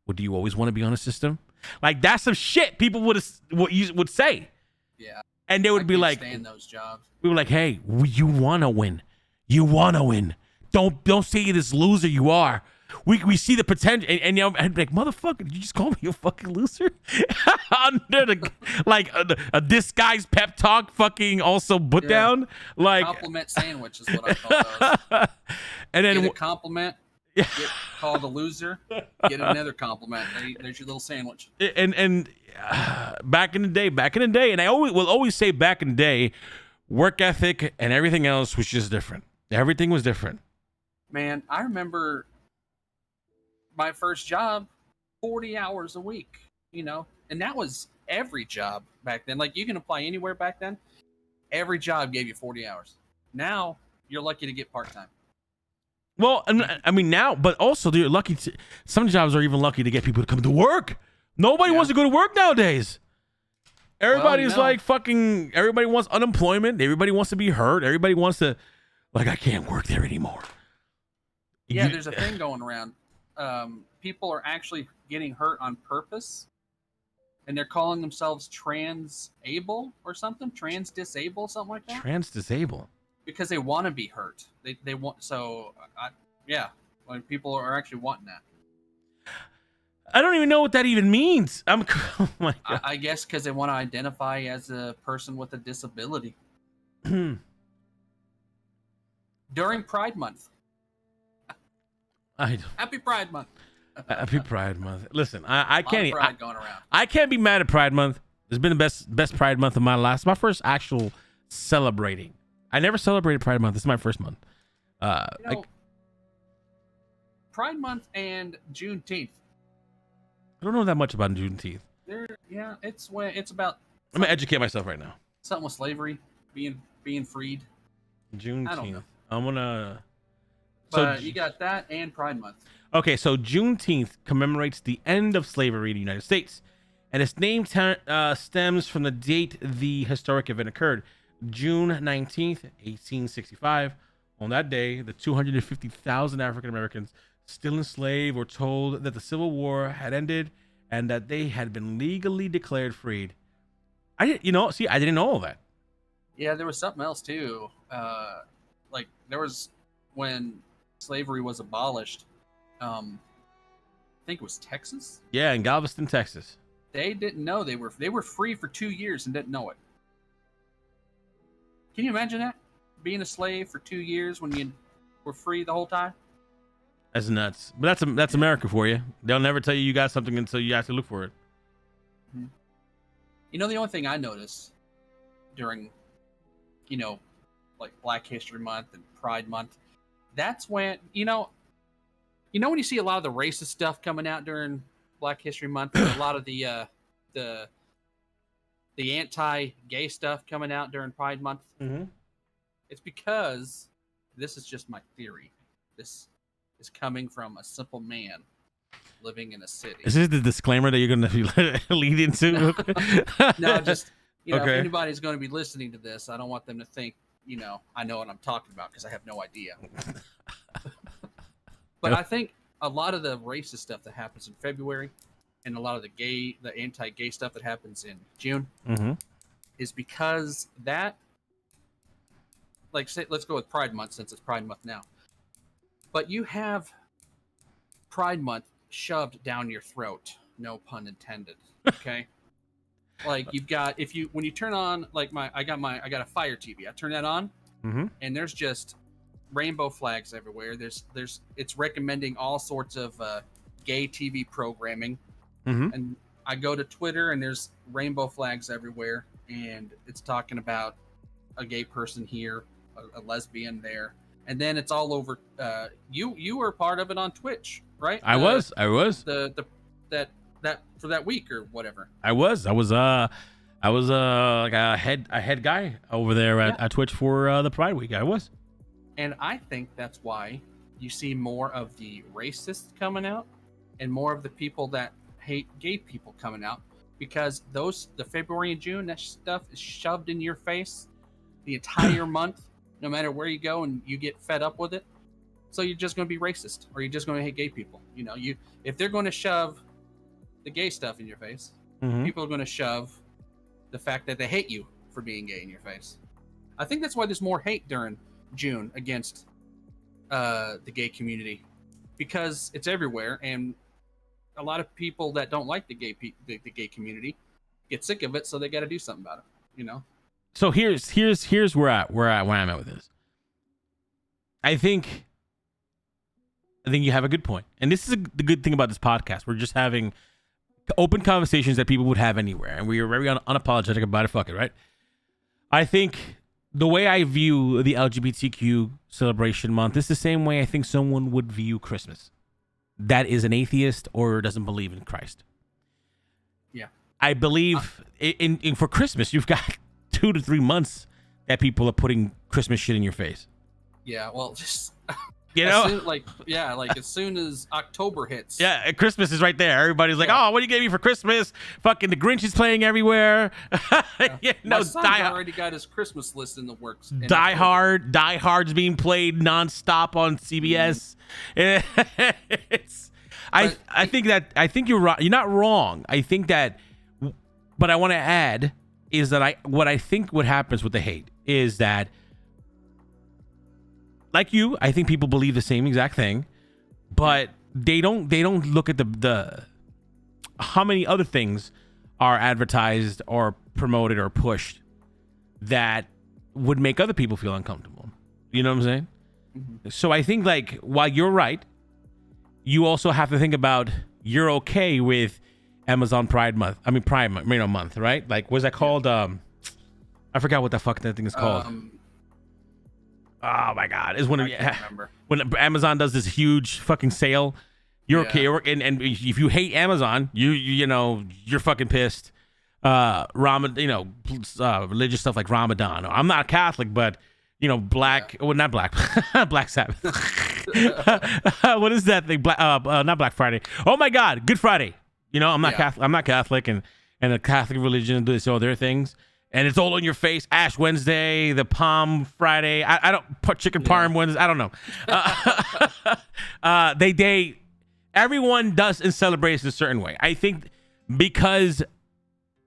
Or do you always want to be on a system? Like, that's some shit people would say. Yeah. And they would be like, stand those jobs. We were like, hey, you want to win. You want to win. Don't say you're this loser you are. We see the potential, and I'd be like, motherfucker, did you just call me a fucking loser? Under a disguised pep talk, fucking also put down, like compliment sandwich is what I call those. And then get a compliment, get called a loser, get another compliment. There's your little sandwich. And back in the day, and I will always say back in the day, work ethic and everything else was just different. Everything was different. Man, I remember my first job, 40 hours a week, and that was every job back then. Like, you can apply anywhere back then. Every job gave you 40 hours. Now you're lucky to get part-time. Well, I mean now, but also you're lucky some jobs are even lucky to get people to come to work. Nobody wants to go to work nowadays. Everybody's like fucking, everybody wants unemployment. Everybody wants to be heard. Everybody wants to, like, I can't work there anymore. Yeah, there's a thing going around. People are actually getting hurt on purpose, and they're calling themselves trans-able or something, trans-disable, something like that. Trans-disable, because they want to be hurt. They want when people are actually wanting that. I don't even know what that even means. Oh my God. I guess because they want to identify as a person with a disability. During Pride Month. Happy Pride Month. Happy Pride Month. Listen, I can't. Pride going around. I can't be mad at Pride Month. It's been the best Pride Month of my life. It's my first actual celebrating. I never celebrated Pride Month. This is my first month. Pride Month and Juneteenth. I don't know that much about Juneteenth. It's about. I'm gonna educate myself right now. Something with slavery, being freed. Juneteenth. I don't know. I'm gonna. But you got that and Pride Month. Okay, so Juneteenth commemorates the end of slavery in the United States, and its name stems from the date the historic event occurred, June 19th, 1865. On that day, the 250,000 African Americans still enslaved were told that the Civil War had ended and that they had been legally declared freed. I didn't know all that. Yeah, there was something else too. There was when slavery was abolished. I think it was Texas. Yeah, in Galveston, Texas. They didn't know they were free for 2 years and didn't know it. Can you imagine that? Being a slave for 2 years when you were free the whole time? That's nuts. But that's America for you. They'll never tell you got something until you have to look for it. Mm-hmm. The only thing I noticed during, like Black History Month and Pride Month, that's when, when you see a lot of the racist stuff coming out during Black History Month, and a lot of the anti-gay stuff coming out during Pride Month. Mm-hmm. It's because, this is just my theory, this is coming from a simple man living in a city. Is this the disclaimer that you're going to lead into? No, just, if anybody's going to be listening to this, I don't want them to think, I know what I'm talking about, because I have no idea. But I think a lot of the racist stuff that happens in February and a lot of the anti-gay stuff that happens in June is because that, let's go with Pride Month since it's Pride Month now. But you have Pride Month shoved down your throat, no pun intended. Okay. Like when you turn on, I got a Fire TV. I turn that on, and there's just rainbow flags everywhere. It's recommending all sorts of gay TV programming, and I go to Twitter and there's rainbow flags everywhere, and it's talking about a gay person here, a lesbian there, and then it's all over. You were part of it on Twitch, right? I was. That for that week or whatever. I was like a head guy over there at Twitch for the Pride Week. I was. And I think that's why you see more of the racists coming out and more of the people that hate gay people coming out, because the February and June, that stuff is shoved in your face the entire month, no matter where you go, and you get fed up with it. So you're just going to be racist, or you're just going to hate gay people. If they're going to shove the gay stuff in your face, people are going to shove the fact that they hate you for being gay in your face. I think that's why there's more hate during June against the gay community, because it's everywhere, and a lot of people that don't like the gay community get sick of it, so they got to do something about it. So here's where I'm at with this. I think you have a good point, and this is the good thing about this podcast. We're just having open conversations that people would have anywhere, and we are very unapologetic about it. Fuck it, right? I think the way I view the LGBTQ celebration month is the same way I think someone would view Christmas. That is an atheist or doesn't believe in Christ. Yeah, I believe in for Christmas you've got 2 to 3 months that people are putting Christmas shit in your face. Yeah, well, just as soon as October hits. Yeah, Christmas is right there. Everybody's like, "Oh, what do you get me for Christmas?" Fucking the Grinch is playing everywhere. My son's already got his Christmas list in the works. Die Hard's being played nonstop on CBS. I think you're right. You're not wrong. I think that, but I want to add is that what I think what happens with the hate is that, like you, I think people believe the same exact thing, but they don't look at the how many other things are advertised or promoted or pushed that would make other people feel uncomfortable. You know what I'm saying? Mm-hmm. So I think, like, while you're right, you also have to think about you're okay with Amazon Prime month, right? Like, what's that called? I forgot what the fuck that thing is called. Oh my God! Is when Amazon does this huge fucking sale, you're okay. And if you hate Amazon, you're fucking pissed. Religious stuff like Ramadan. I'm not Catholic, but Black Sabbath. What is that thing? Not Black Friday. Oh my God, Good Friday. I'm not Catholic. I'm not Catholic, and the Catholic religion does all their things. And it's all in your face. Ash Wednesday, the Palm Friday. I don't put chicken parm Wednesday. I don't know. Everyone does and celebrates in a certain way. I think because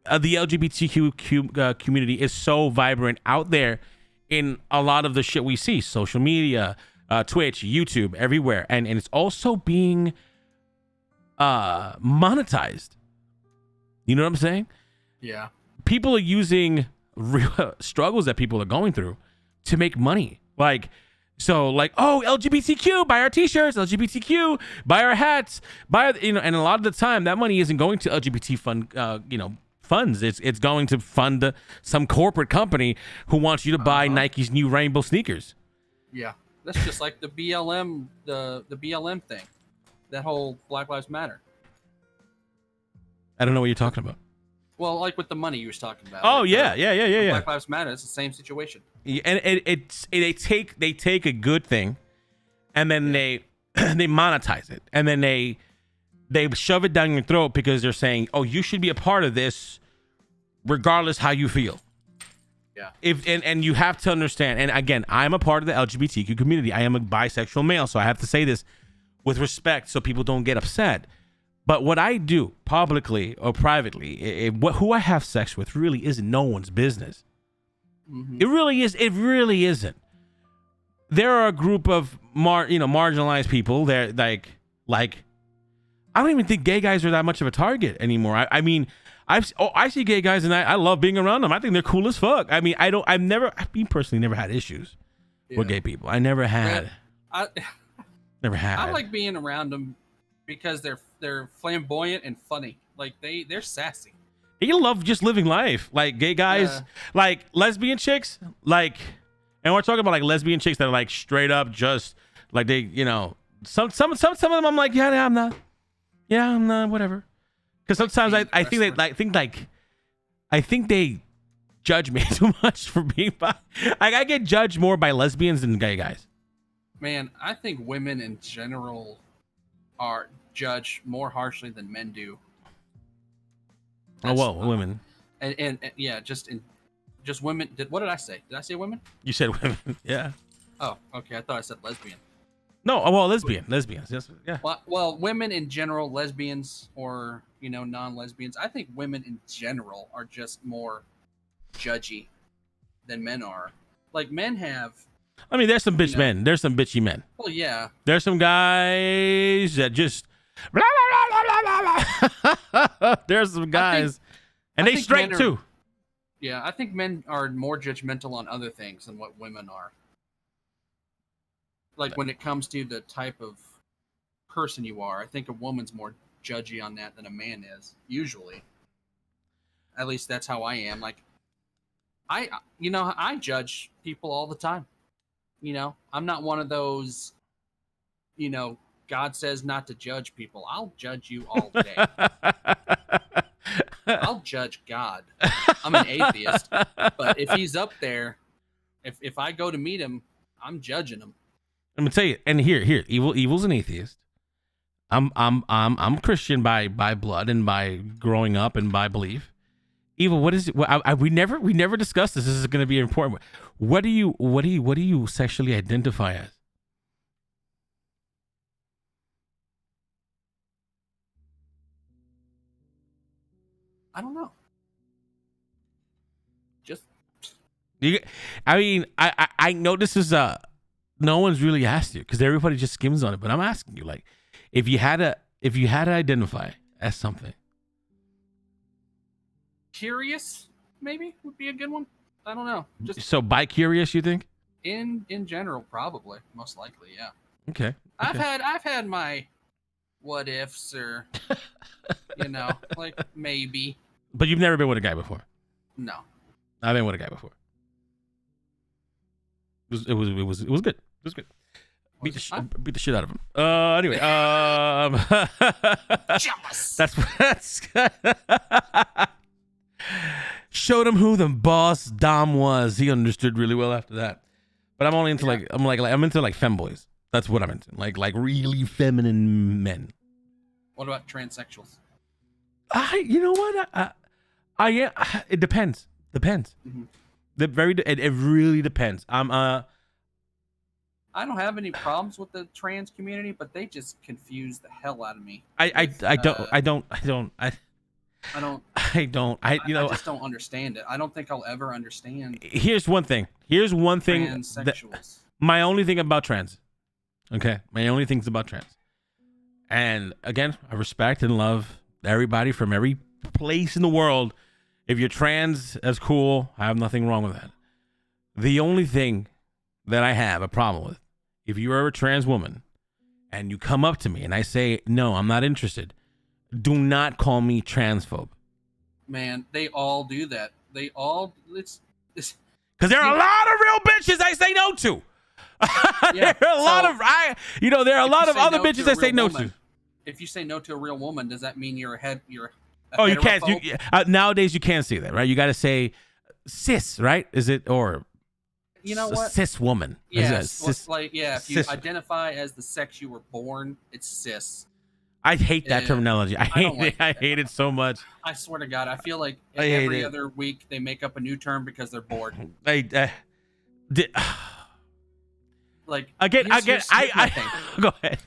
the LGBTQ community is so vibrant out there in a lot of the shit we see, social media, Twitch, YouTube, everywhere, and it's also being monetized. You know what I'm saying? Yeah. People are using real struggles that people are going through to make money. Oh, LGBTQ, buy our t-shirts, LGBTQ, buy our hats, and a lot of the time that money isn't going to LGBT funds. It's going to fund some corporate company who wants you to buy Nike's new rainbow sneakers. Yeah. That's just like the BLM, the BLM thing. That whole Black Lives Matter. I don't know what you're talking about. Well, like with the money you was talking about. Oh, like yeah. Black Lives Matter. It's the same situation. Yeah, and they take a good thing, and then they monetize it, and then they shove it down your throat because they're saying, "Oh, you should be a part of this, regardless how you feel." Yeah. And you have to understand. And again, I'm a part of the LGBTQ community. I am a bisexual male, so I have to say this with respect so people don't get upset. But what I do publicly or privately, who I have sex with really isn't no one's business. Mm-hmm. It really is. It really isn't. There are a group of marginalized people. They're like I don't even think gay guys are that much of a target anymore. I mean, I see gay guys and I love being around them. I think they're cool as fuck. I mean, I've personally never had issues with gay people. I never had. Never had. I like being around them because they're flamboyant and funny. Like they're sassy. They love just living life. Like gay guys, like lesbian chicks, and we're talking about like lesbian chicks that are like straight up just like they, some of them I'm like, I'm not, whatever. Because sometimes I think they judge me too much for being bi. I get judged more by lesbians than gay guys. Man, I think women in general are judged more harshly than men do. Oh That's well, women. and yeah, just women. What did I say? Did I say women? You said women. Yeah. Oh, okay. I thought I said lesbian. No. Oh, well, lesbians. Yes. Yeah. Well, women in general, lesbians or non-lesbians. I think women in general are just more judgy than men are. Like men have, I mean, there's some bitch men. There's some bitchy men. well, yeah. There's some guys that just. Blah, blah, blah, blah, blah, blah. There's some guys, and they straight too. Yeah, I think men are more judgmental on other things than what women are. Like when it comes to the type of person you are, I think a woman's more judgy on that than a man is, usually. At least that's how I am. Like I judge people all the time. I'm not one of those, God says not to judge people. I'll judge you all day. I'll judge God. I'm an atheist, but if he's up there, if I go to meet him, I'm judging him. I'm gonna tell you, and here, evil's an atheist. I'm Christian by blood and by growing up and by belief. Evil, what is it? We never discussed this. This is going to be important. What do you sexually identify as? I don't know. I know this is no one's really asked you because everybody just skims on it. But I'm asking you, like, if you had to identify as something. Curious, maybe would be a good one. I don't know. Just so bi-curious, you think? In general, probably, most likely, yeah. Okay. I've had my what ifs or like maybe. But you've never been with a guy before. No. I've been with a guy before. It was good. It was good. Beat the shit out of him. Anyway, that's showed him who the boss Dom was. He understood really well after that. But I'm only into I'm into femboys. That's what I'm into. Like really feminine men. What about transsexuals? You know what? It depends. Mm-hmm. It really depends. I don't have any problems with the trans community, but they just confuse the hell out of me. I just don't understand it. I don't think I'll ever understand. Here's one thing. Transsexuals. My only thing about trans. Okay, my only thing's about trans. And again, I respect and love everybody from every place in the world. If you're trans, that's cool. I have nothing wrong with that. The only thing that I have a problem with, if you are a trans woman and you come up to me and I say, no, I'm not interested, do not call me transphobe. Man, they all do that. They all, it's because there are a lot of real bitches I say no to. Yeah, there are a lot of other bitches I say no to. If you say no to a real woman, does that mean you're you can't. Nowadays, you can't say that, right? You got to say cis, right? Is it or what? Cis woman? Yes. If you identify as the sex you were born, it's cis. I hate that terminology. I hate it so much. I swear to God, I feel like every other week they make up a new term because they're bored. Like again, go ahead.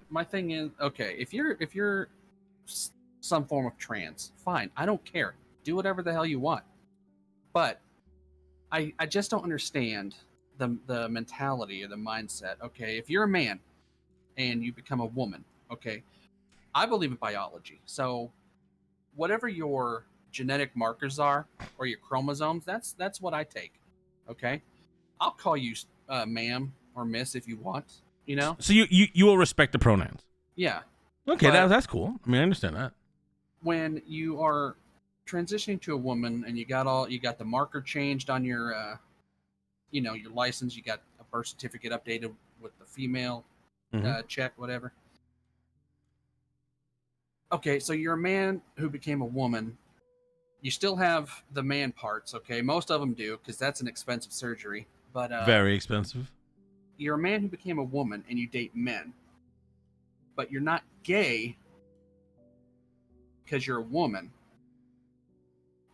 My thing is, okay, if you're some form of trans, fine, I don't care, do whatever the hell you want, but I just don't understand the mentality or the mindset. Okay, if you're a man and you become a woman, okay, I believe in biology, so whatever your genetic markers are or your chromosomes, that's what I take. Okay, I'll call you ma'am or miss if you want, So you will respect the pronouns. Yeah. Okay, that's cool. I mean, I understand that. When you are transitioning to a woman and you got the marker changed on your your license, you got a birth certificate updated with the female check, whatever. Okay, so you're a man who became a woman. You still have the man parts, okay? Most of them do, because that's an expensive surgery. But very expensive. you're a man who became a woman and you date men, but you're not gay because you're a woman.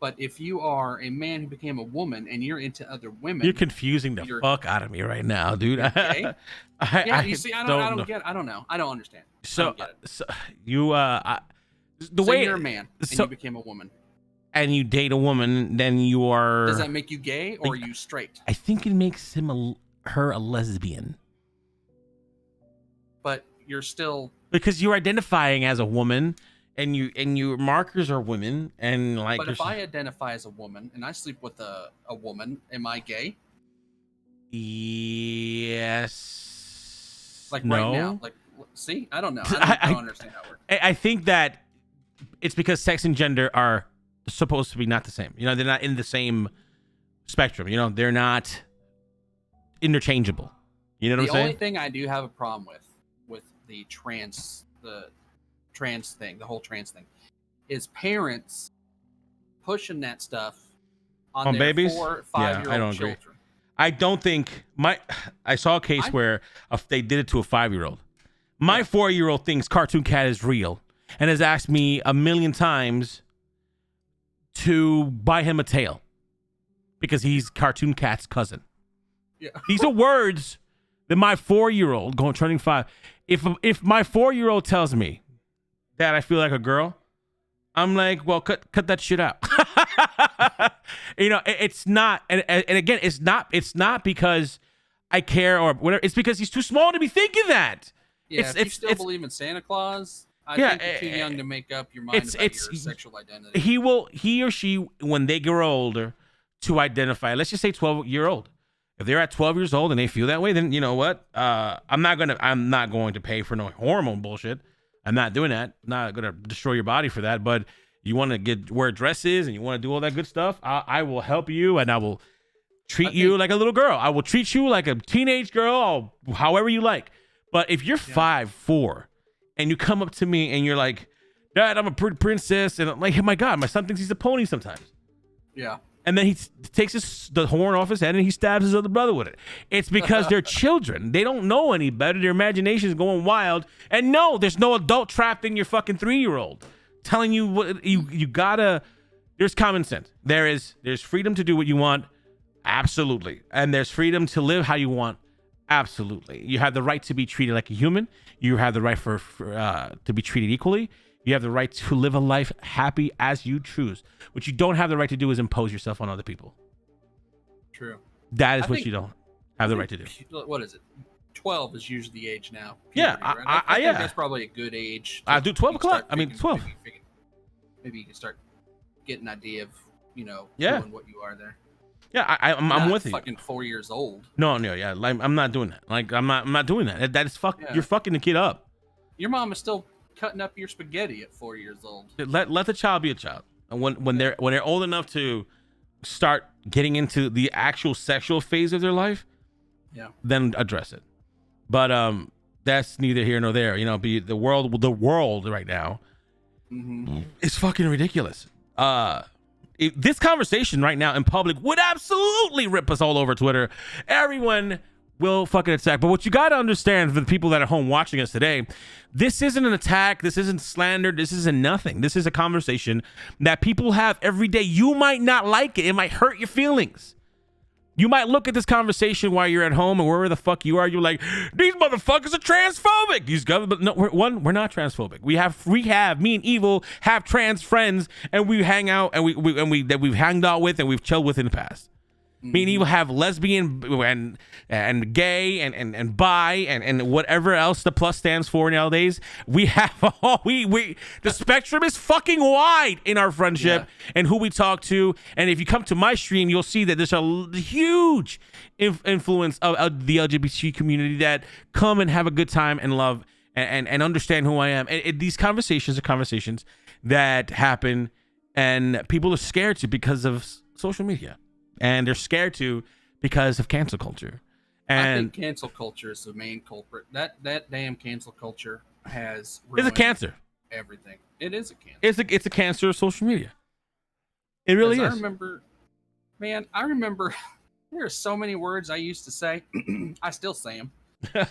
But if you are a man who became a woman and you're into other women, you're confusing the fuck out of me right now, dude. Gay? You see, I don't get. I don't know. I don't understand. So, You're a man and you became a woman, and you date a woman, then you are. Does that make you gay or are you straight? I think it makes her a lesbian. But you're still, because you're identifying as a woman. And your markers are women, and like. But if I identify as a woman and I sleep with a woman, am I gay? Yes. Like no. Right now, like, see, I don't know. I don't understand how it works. I think that it's because sex and gender are supposed to be not the same. You know, they're not in the same spectrum. You know, they're not interchangeable. You know what I'm saying? The only thing I do have a problem with the trans thing, the whole trans thing, is parents pushing that stuff on their babies. 4 or 5 year old children. Agree. I don't think I saw a case where they did it to a 5-year-old. My 4-year-old thinks Cartoon Cat is real and has asked me a million times to buy him a tail because he's Cartoon Cat's cousin. Yeah. These are words that my 4-year-old turning 5. If my 4-year-old tells me that I feel like a girl, I'm like, well, cut that shit out. You know, it's not, and again, it's not because I care or whatever. It's because he's too small to be thinking that. Yeah, if you still believe in Santa Claus, I think you're too young to make up your mind about your sexual identity. He or she, when they grow older, to identify. Let's just say 12-year-old. If they're at 12 years old and they feel that way, then you know what? I'm not going to pay for no hormone bullshit. I'm not doing that. I'm not gonna destroy your body for that. But you want to wear dresses and you want to do all that good stuff, I will help you and I will treat you like a little girl. I will treat you like a teenage girl, however you like. But if you're 5'4" and you come up to me and you're like, Dad, I'm a princess, and I'm like, oh my God, my son thinks he's a pony sometimes. Yeah. And then he takes the horn off his head and he stabs his other brother with it. It's because they're children. They don't know any better. Their imagination is going wild. And no, there's no adult trapped in your fucking 3-year-old telling you what you gotta. There's common sense. There's freedom to do what you want, absolutely, and there's freedom to live how you want, absolutely. You have the right to be treated like a human. You have the right for to be treated equally. You have the right to live a life happy as you choose. What you don't have the right to do is impose yourself on other people. True. That is what you don't have the right to do. What is it? 12 is usually the age now. Puberty, yeah, right? I think that's probably a good age. I do 12 o'clock. I mean, 12. Maybe you can start getting an idea of, doing what you are there. Yeah, I'm with you. Fucking 4 years old. No, yeah. Like, I'm not doing that. Like, I'm not doing that. That is fuck. Yeah. You're fucking the kid up. Your mom is still cutting up your spaghetti at 4 years old. Let the child be a child. And when they're old enough to start getting into the actual sexual phase of their life, then address it. But that's neither here nor there. The world right now is fucking ridiculous. This conversation right now in public would absolutely rip us all over Twitter. Everyone will fucking attack. But what you got to understand for the people that are home watching us today, this isn't an attack. This isn't slander. This isn't nothing. This is a conversation that people have every day. You might not like it. It might hurt your feelings. You might look at this conversation while you're at home or wherever the fuck you are. You're like, these motherfuckers are transphobic. These guys, but no, we're not transphobic. We have me and Evil have trans friends, and we hang out and we've hanged out with and we've chilled with in the past. Me and Evil have lesbian and gay and bi and whatever else the plus stands for nowadays. We have the spectrum is fucking wide in our friendship and who we talk to. And if you come to my stream, you'll see that there's a huge influence of the LGBT community that come and have a good time and love and understand who I am. And these conversations are conversations that happen and people are scared to because of social media. And they're scared to because of cancel culture. And I think cancel culture is the main culprit. That damn cancel culture has ruined it's a cancer. Everything. It is a cancer. It's a cancer of social media. It really is. I remember there are so many words I used to say. I still say them.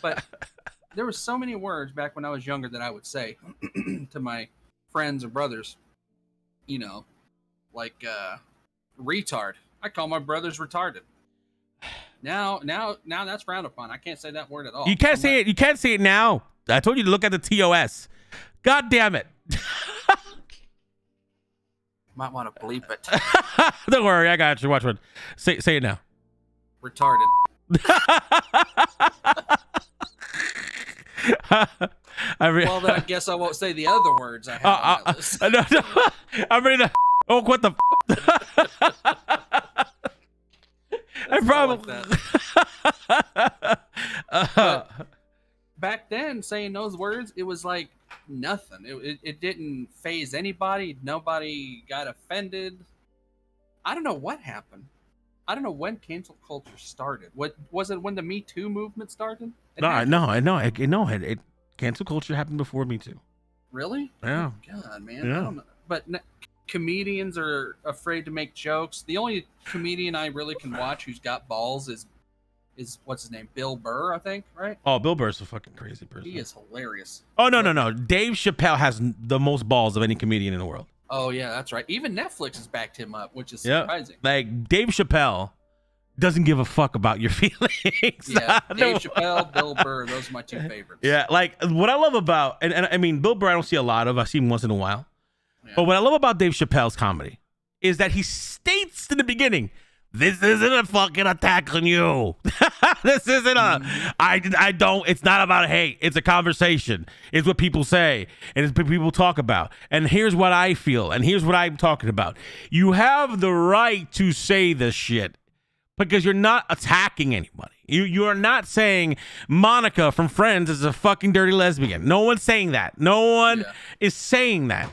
But there were so many words back when I was younger that I would say to my friends or brothers, you know, like retard. I call my brothers retarded. Now that's frowned upon. I can't say that word at all. You can't say it. You can't say it now. I told you to look at the TOS. God damn it. Might want to bleep it. Don't worry, I got you. Watch one. Say it now. Retarded. Well, then I guess I won't say the other words I have on my list. No, I'm ready to. Oh, what the? I probably. But back then, saying those words, it was like nothing. It didn't faze anybody. Nobody got offended. I don't know what happened. I don't know when cancel culture started. What was it when the Me Too movement started? No. Cancel culture happened before Me Too. Really? Yeah. Oh, God, man. Yeah. I don't know. But comedians are afraid to make jokes. The only comedian I really can watch who's got balls is what's his name? Bill Burr, I think, right? Oh, Bill Burr's a fucking crazy person. He is hilarious. Oh, no. Dave Chappelle has the most balls of any comedian in the world. Oh, yeah, that's right. Even Netflix has backed him up, which is surprising. Like, Dave Chappelle doesn't give a fuck about your feelings. Yeah, Dave Chappelle, Bill Burr, those are my two favorites. Yeah, like, what I love about, and I mean, Bill Burr I don't see a lot of. I see him once in a while. Yeah. But what I love about Dave Chappelle's comedy is that he states in the beginning, this isn't a fucking attack on you. This isn't I don't, it's not about hate. It's a conversation. It's what people say. And it's what people talk about. And here's what I feel. And here's what I'm talking about. You have the right to say this shit because you're not attacking anybody. You are not saying Monica from Friends is a fucking dirty lesbian. No one's saying that. No one is saying that.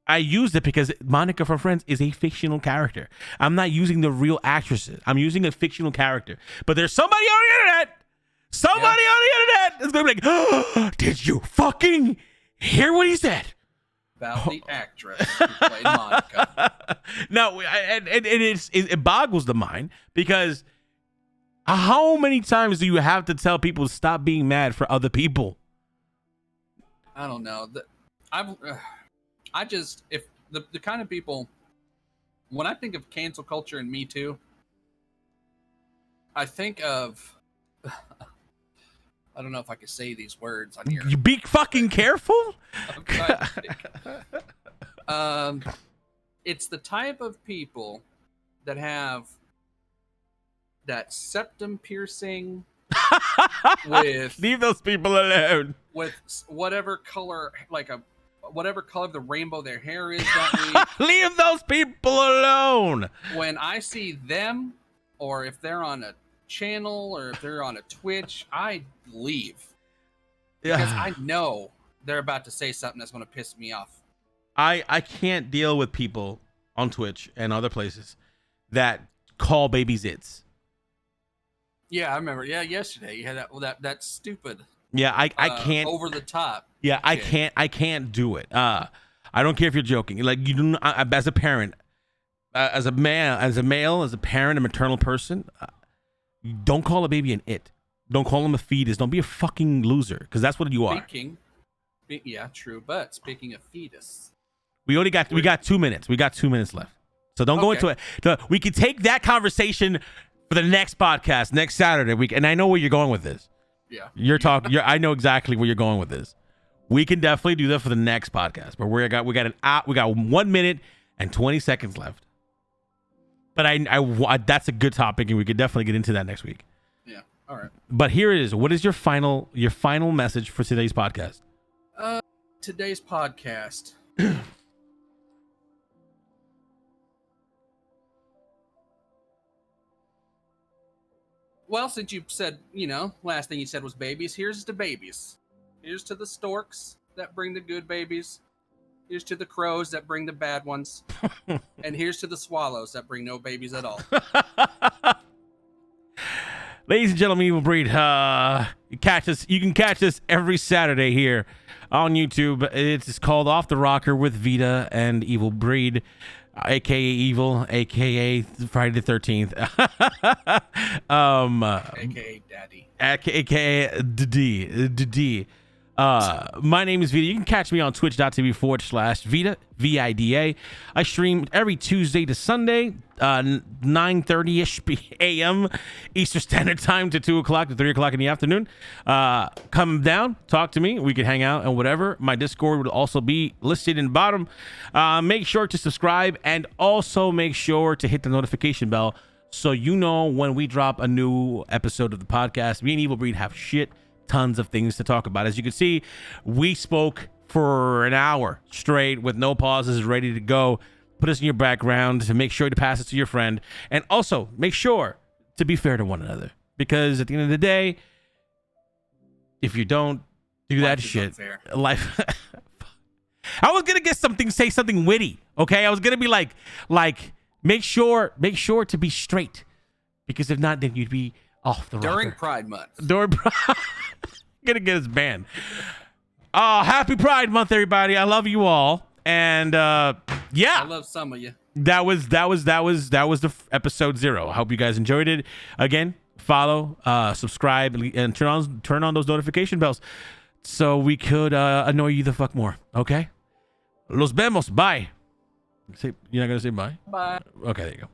I used it because Monica from Friends is a fictional character. I'm not using the real actresses. I'm using a fictional character. But there's somebody on the internet. Somebody on the internet is going to be like, oh, did you fucking hear what he said? About the actress who played Monica. No, it boggles the mind because how many times do you have to tell people to stop being mad for other people? I don't know. If the kind of people, when I think of cancel culture and Me Too, I think of, I don't know if I can say these words on here. You be fucking careful. I'm trying to think. It's the type of people that have that septum piercing with. Leave those people alone. With whatever color, whatever color of the rainbow their hair is that week. Leave those people alone. When I see them, or if they're on a channel, or if they're on a Twitch, I leave. Because I know they're about to say something that's going to piss me off. I can't deal with people on Twitch and other places that call babies its. Yeah, I remember. Yeah, yesterday you had that stupid. Yeah, I can't over the top. Yeah, shit. I can't do it. I don't care if you're joking. Like you do, as a parent, as a male, as a parent, a maternal person, don't call a baby an it. Don't call him a fetus. Don't be a fucking loser, because that's what you are. Yeah, true. But speaking of fetus, we got 2 minutes. We got 2 minutes left, so don't go into it. We can take that conversation for the next podcast next Saturday. And I know where you're going with this. Yeah, you're talking. I know exactly where you're going with this. We can definitely do that for the next podcast. But we got 1 minute and 20 seconds left. But I that's a good topic, and we could definitely get into that next week. Yeah. All right. But here it is. What is your final message for today's podcast? Today's podcast. Well, since you said, last thing you said was babies, here's to babies. Here's to the storks that bring the good babies. Here's to the crows that bring the bad ones. And here's to the swallows that bring no babies at all. Ladies and gentlemen, Evil Breed, you can catch us every Saturday here on YouTube. It's called Off the Rocker with Vida and Evil Breed, aka Evil, aka Friday the 13th. AKA Daddy. AKA D. My name is Vida. You can catch me on twitch.tv/Vida, VIDA. I stream every Tuesday to Sunday, 9:30-ish a.m. Eastern Standard Time to 2 o'clock to 3 o'clock in the afternoon. Come down, talk to me. We can hang out and whatever. My Discord would also be listed in the bottom. Make sure to subscribe and also make sure to hit the notification bell so you know when we drop a new episode of the podcast. Me and Evilbreed have tons of things to talk about. As you can see, we spoke for an hour straight with no pauses, ready to go. Put us in your background to make sure to pass it to your friend, and also make sure to be fair to one another, because at the end of the day, if you don't do that shit, life I was gonna say something witty, okay? I was gonna be like make sure to be straight, because if not, then you'd be off the during Pride Month. Gonna get us banned. Happy Pride Month, everybody. I love you all. And yeah, I love some of you. That was the episode 0. I hope you guys enjoyed it. Again, follow, subscribe, and turn on those notification bells so we could annoy you the fuck more. Okay? Los vemos. Bye. You're not gonna say bye? Bye. Okay, there you go.